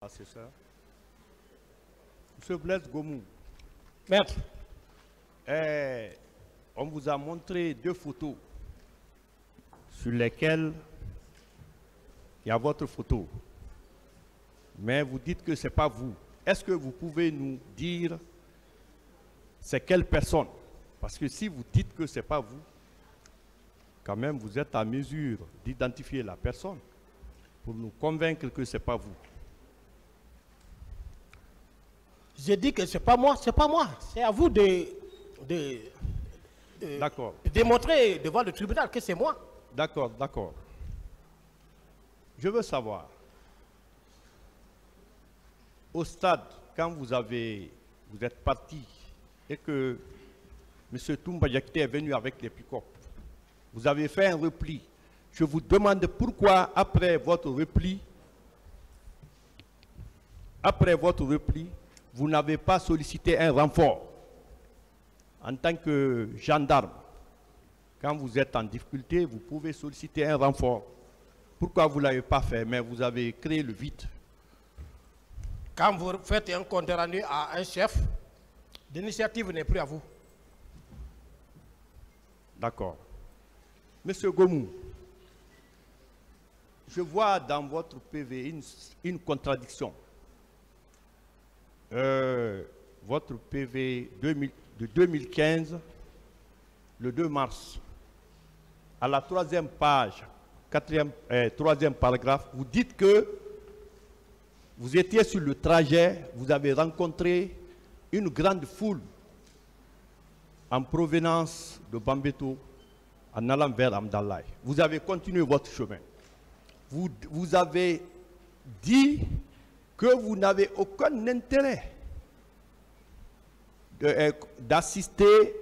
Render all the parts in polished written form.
assesseur. Monsieur Blaise Gomou. Maître. On vous a montré 2 photos sur lesquelles il y a votre photo. Mais vous dites que ce n'est pas vous. Est-ce que vous pouvez nous dire c'est quelle personne? Parce que si vous dites que ce n'est pas vous, quand même vous êtes à mesure d'identifier la personne pour nous convaincre que ce n'est pas vous. J'ai dit que ce n'est pas moi, c'est pas moi. C'est à vous de démontrer devant le tribunal que c'est moi. D'accord, d'accord. Je veux savoir, au stade, quand vous êtes parti et que M. Toumba Diakité est venu avec les pick-up, vous avez fait un repli. Je vous demande pourquoi, après votre repli, vous n'avez pas sollicité un renfort en tant que gendarme. Quand vous êtes en difficulté, vous pouvez solliciter un renfort. Pourquoi vous ne l'avez pas fait, mais vous avez créé le vide? Quand vous faites un compte rendu à un chef, l'initiative n'est plus à vous. D'accord. Monsieur Gomou, je vois dans votre PV une contradiction. Votre PV de 2015, le 2 mars, à la 3e page, 3e paragraphe, vous dites que vous étiez sur le trajet, vous avez rencontré une grande foule en provenance de Bambeto en allant vers Amdalaï. Vous avez continué votre chemin. Vous avez dit que vous n'avez aucun intérêt d'assister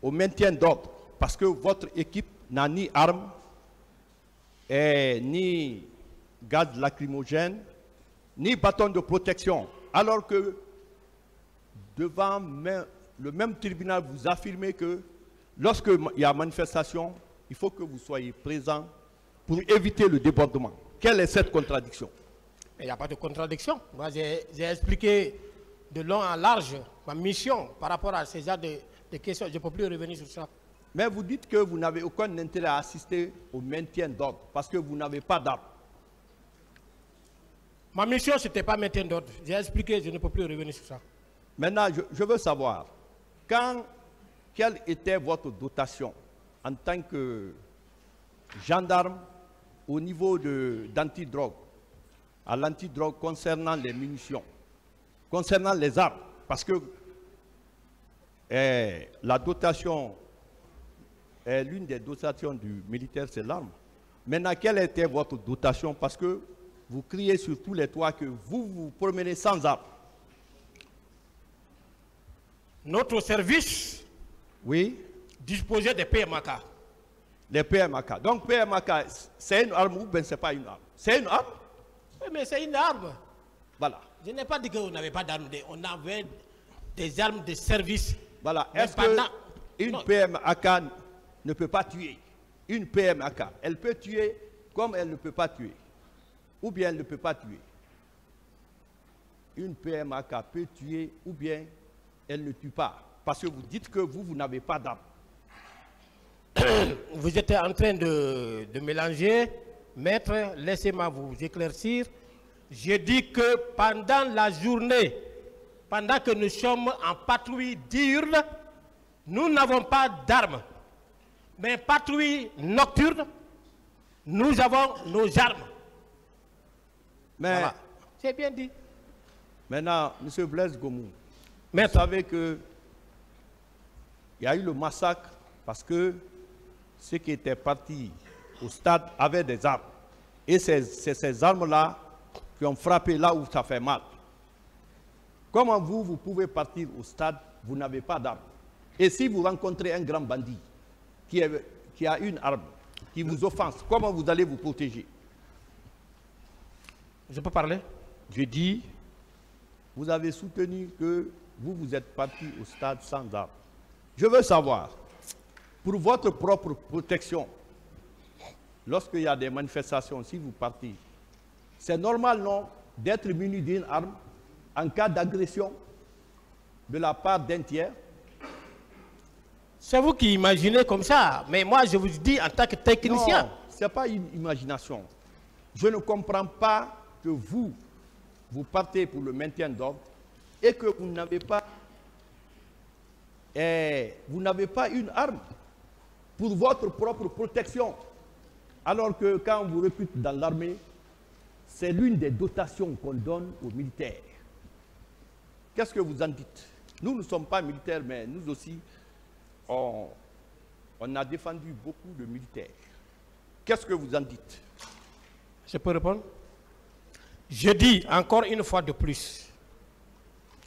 au maintien d'ordre parce que votre équipe n'a ni armes, ni gaz lacrymogène, ni bâton de protection. Alors que devant le même tribunal, vous affirmez que lorsqu'il y a manifestation, il faut que vous soyez présent pour éviter le débordement. Quelle est cette contradiction? Il n'y a pas de contradiction. Moi, j'ai expliqué de long en large ma mission par rapport à ces genres de questions. Je ne peux plus revenir sur ça. Mais vous dites que vous n'avez aucun intérêt à assister au maintien d'ordre parce que vous n'avez pas d'armes. Ma mission, ce n'était pas maintien d'ordre. J'ai expliqué, je ne peux plus revenir sur ça. Maintenant, je veux savoir, quelle était votre dotation en tant que gendarme au niveau d'antidrogue, à l'antidrogue concernant les munitions, concernant les armes, parce que la dotation, l'une des dotations du militaire, c'est l'arme. Maintenant, quelle était votre dotation? Parce que vous criez sur tous les toits que vous vous promenez sans armes. Notre service disposait des PMAK. Les PMAK. Donc PMAK, c'est une arme ou bien ce n'est pas une arme? C'est une arme? Oui, mais c'est une arme. Voilà. Je n'ai pas dit qu'on n'avait pas d'armes. On avait des armes de service. Voilà. Est-ce qu'une PMAK ne peut pas tuer? Une PMAK, elle peut tuer comme elle ne peut pas tuer. Ou bien elle ne peut pas tuer. Une PMAK peut tuer ou bien elle ne tue pas. Parce que vous dites que vous n'avez pas d'armes. Vous êtes en train de mélanger. Maître, laissez-moi vous éclaircir. J'ai dit que pendant la journée, pendant que nous sommes en patrouille diurne, nous n'avons pas d'armes. Mais patrouille nocturne, nous avons nos armes. Mais voilà. C'est bien dit. Maintenant, M. Blaise Gomou, vous savez qu'il y a eu le massacre parce que ceux qui étaient partis au stade avaient des armes. Et c'est ces armes-là qui ont frappé là où ça fait mal. Comment vous pouvez partir au stade, vous n'avez pas d'armes? Et si vous rencontrez un grand bandit qui a une arme, qui vous offense, comment vous allez vous protéger? Je peux parler? Je dis, vous avez soutenu que vous êtes parti au stade sans armes. Je veux savoir, pour votre propre protection, lorsqu'il y a des manifestations, si vous partez C'est normal, non, d'être muni d'une arme en cas d'agression de la part d'un tiers? C'est vous qui imaginez comme ça, mais moi je vous dis en tant que technicien. Non, ce n'est pas une imagination. Je ne comprends pas que vous partez pour le maintien d'ordre et que vous n'avez pas une arme pour votre propre protection. Alors que quand on vous recrute dans l'armée, c'est l'une des dotations qu'on donne aux militaires. Qu'est-ce que vous en dites? Nous ne sommes pas militaires, mais nous aussi, on a défendu beaucoup de militaires. Qu'est-ce que vous en dites? Je peux répondre? Je dis encore une fois de plus,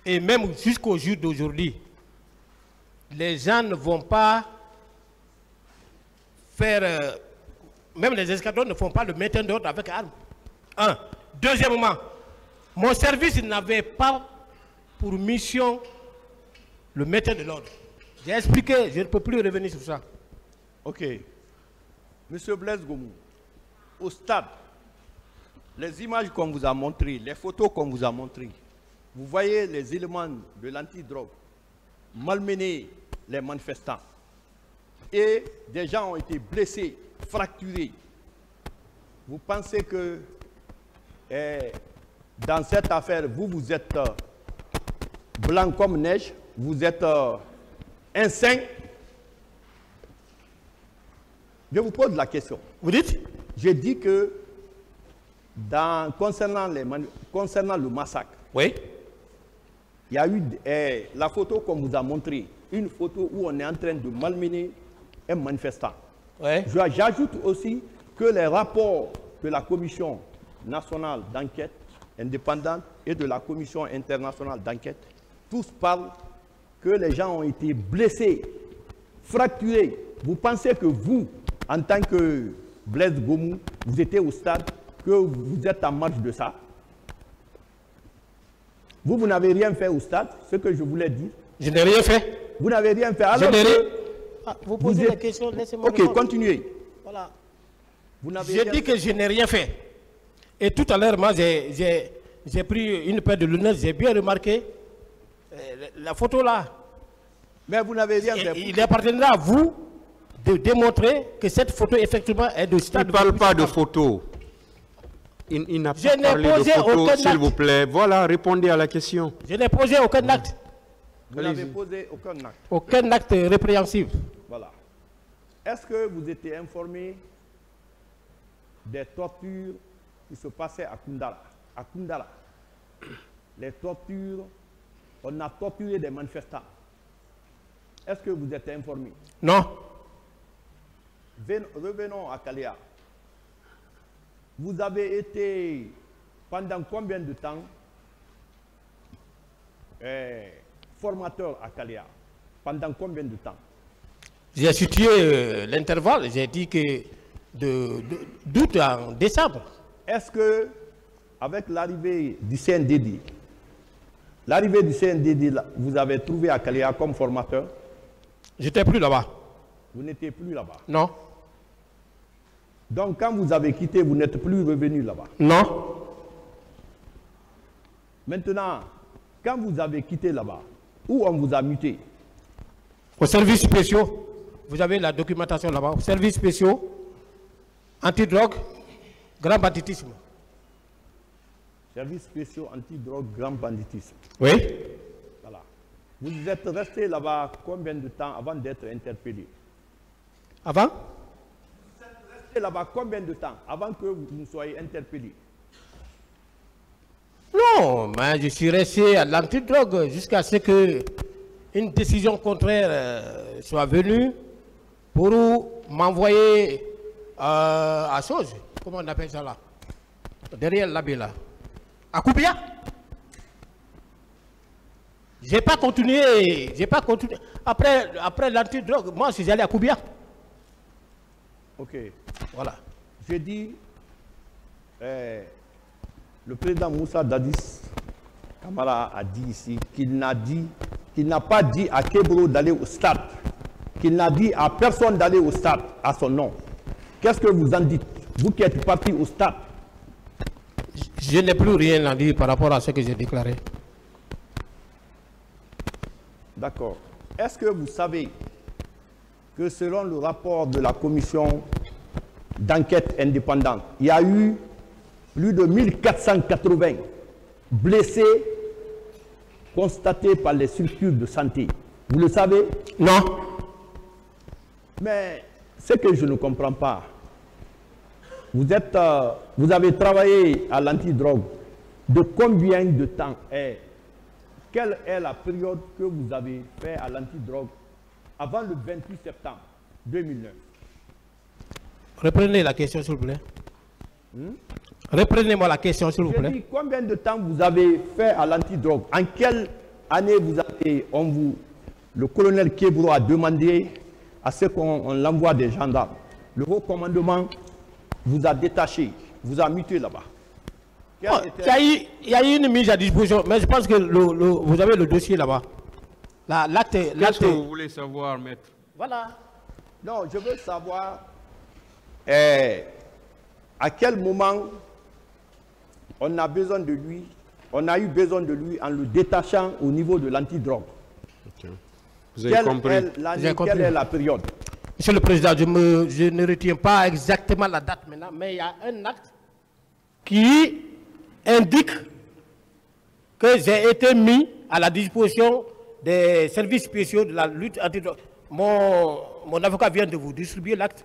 et même jusqu'au jour d'aujourd'hui, les gens ne vont pas faire, même les escadrons ne font pas le maintien d'ordre avec armes. Un. Deuxièmement, mon service n'avait pas pour mission le maintien de l'ordre. J'ai expliqué, je ne peux plus revenir sur ça. Ok. Monsieur Blaise Gomou, au stade, les images qu'on vous a montrées, les photos qu'on vous a montrées, vous voyez les éléments de l'antidrogue malmener les manifestants. Et des gens ont été blessés, fracturés. Vous pensez que dans cette affaire, vous êtes blanc comme neige, vous êtes insain? Je vous pose la question. Vous dites? J'ai dit que concernant le massacre, oui, il y a eu la photo qu'on vous a montrée, une photo où on est en train de malmener un manifestant. oui. J'ajoute aussi que les rapports de la Commission nationale d'enquête indépendante et de la Commission internationale d'enquête, tous parlent que les gens ont été blessés, fracturés. Vous pensez que vous, en tant que Blaise Gomou, vous étiez au stade, que vous êtes en marge de ça? Vous n'avez rien fait au stade, ce que je voulais dire. Je n'ai rien fait. Vous n'avez rien fait. Alors vous posez la question, laissez-moi Ok, répondre. continuez. Voilà. J'ai dit que je n'ai rien fait. Et tout à l'heure, moi, j'ai pris une paire de lunettes, j'ai bien remarqué la photo là. Mais vous n'avez rien fait. Il appartiendra à vous de démontrer que cette photo, effectivement, est de stade. Il ne parle pas de photo. Il n'a pas Je n'ai parlé de posé photo, aucun s'il acte. vous plaît. Voilà, répondez à la question. Je n'ai posé aucun acte. Vous n'avez posé aucun acte. Aucun acte répréhensible. Voilà. Est-ce que vous étiez informé des tortures qui se passaient à Koundara? À Koundara, les tortures, on a torturé des manifestants. Est-ce que vous êtes informé? Non. Revenons à Kaléa. Vous avez été pendant combien de temps formateur à Kaléa? Pendant combien de temps? J'ai situé l'intervalle, j'ai dit que d'août en décembre. Est-ce que, avec l'arrivée du CNDD, vous avez trouvé à Kaléa comme formateur? Je n'étais plus là-bas. Vous n'étiez plus là-bas? Non. Donc, quand vous avez quitté, vous n'êtes plus revenu là-bas? Non. Maintenant, quand vous avez quitté là-bas, où on vous a muté? Aux services spéciaux, vous avez la documentation là-bas. Aux services spéciaux, antidrogue, grand banditisme. Services spéciaux, antidrogue, grand banditisme. Oui. Voilà. Vous êtes resté là-bas combien de temps avant d'être interpellé? Avant? Vous êtes resté là-bas combien de temps avant que vous ne soyez interpellé? Non, mais je suis resté à l'antidrogue jusqu'à ce que une décision contraire soit venue pour m'envoyer à chose. Comment on appelle ça là? Derrière l'abbé là. À Koubia. J'ai pas continué. Après l'antidrogue, moi je suis allé à Koubia. Ok. Voilà. J'ai dit, le président Moussa Dadis Camara a dit ici qu'il n'a pas dit à Kebro d'aller au stade, qu'il n'a dit à personne d'aller au stade à son nom. Qu'est-ce que vous en dites, vous qui êtes parti au stade? Je n'ai plus rien à dire par rapport à ce que j'ai déclaré. D'accord. Est-ce que vous savez que selon le rapport de la commission d'enquête indépendante, il y a eu plus de 1480 blessés constatés par les structures de santé? Vous le savez? Non. Mais ce que je ne comprends pas, vous avez travaillé à l'antidrogue de combien de temps? Et quelle est la période que vous avez fait à l'antidrogue avant le 28 septembre 2009? Reprenez la question, s'il vous plaît. Reprenez-moi la question, s'il vous Je plaît. dis, combien de temps vous avez fait à l'antidrogue? En quelle année vous avez, le colonel Kébro a demandé à ce qu'on l'envoie des gendarmes? Le haut commandement vous a détaché, vous a muté là-bas. Il y a eu une mise à disposition, mais je pense que vous avez le dossier là-bas. Qu'est-ce que vous voulez savoir, maître? Voilà. Non, je veux savoir à quel moment on a besoin de lui, on a eu besoin de lui en le détachant au niveau de l'antidrogue. Okay. Vous avez compris? Quelle est la période? Monsieur le Président, je ne retiens pas exactement la date maintenant, mais il y a un acte qui indique que j'ai été mis à la disposition des services spéciaux de la lutte antidrogue. Mon avocat vient de vous distribuer l'acte.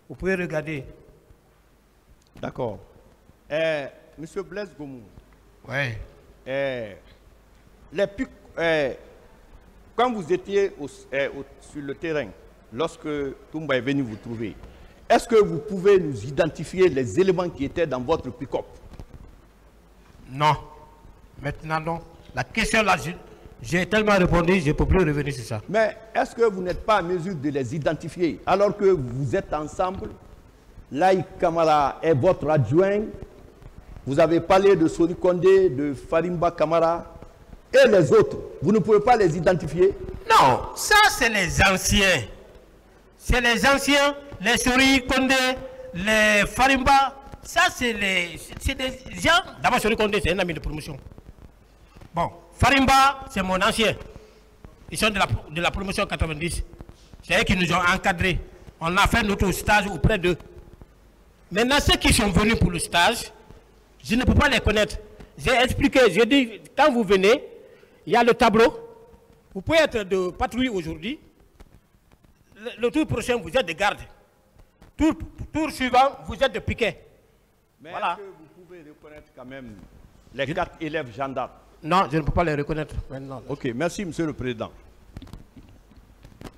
Vous pouvez regarder. D'accord. Monsieur Blaise Gomou. Oui. Quand vous étiez sur le terrain, lorsque Toumba est venu vous trouver, est-ce que vous pouvez nous identifier les éléments qui étaient dans votre pick-up? Non. Maintenant, non. La question là, j'ai tellement répondu, je ne peux plus revenir sur ça. Mais est-ce que vous n'êtes pas en mesure de les identifier alors que vous êtes ensemble? Laïc Kamara est votre adjoint. Vous avez parlé de Sori Kondé, de Farimba Kamara et les autres. Vous ne pouvez pas les identifier? Non, ça c'est les anciens. C'est les anciens, les Sori Kondé, les Farimba. Ça c'est des gens. D'abord Sori Kondé c'est un ami de promotion. Bon, Farimba c'est mon ancien. Ils sont de la promotion 90. C'est eux qui nous ont encadrés. On a fait notre stage auprès d'eux. Maintenant, ceux qui sont venus pour le stage, je ne peux pas les connaître. J'ai expliqué, j'ai dit, quand vous venez, il y a le tableau. Vous pouvez être de patrouille aujourd'hui. Le tour prochain, vous êtes de garde. Tour suivant, vous êtes de piquet. Mais voilà. Est-ce que vous pouvez reconnaître quand même les 4 élèves gendarmes? Non, je ne peux pas les reconnaître maintenant. Ok, merci Monsieur le Président.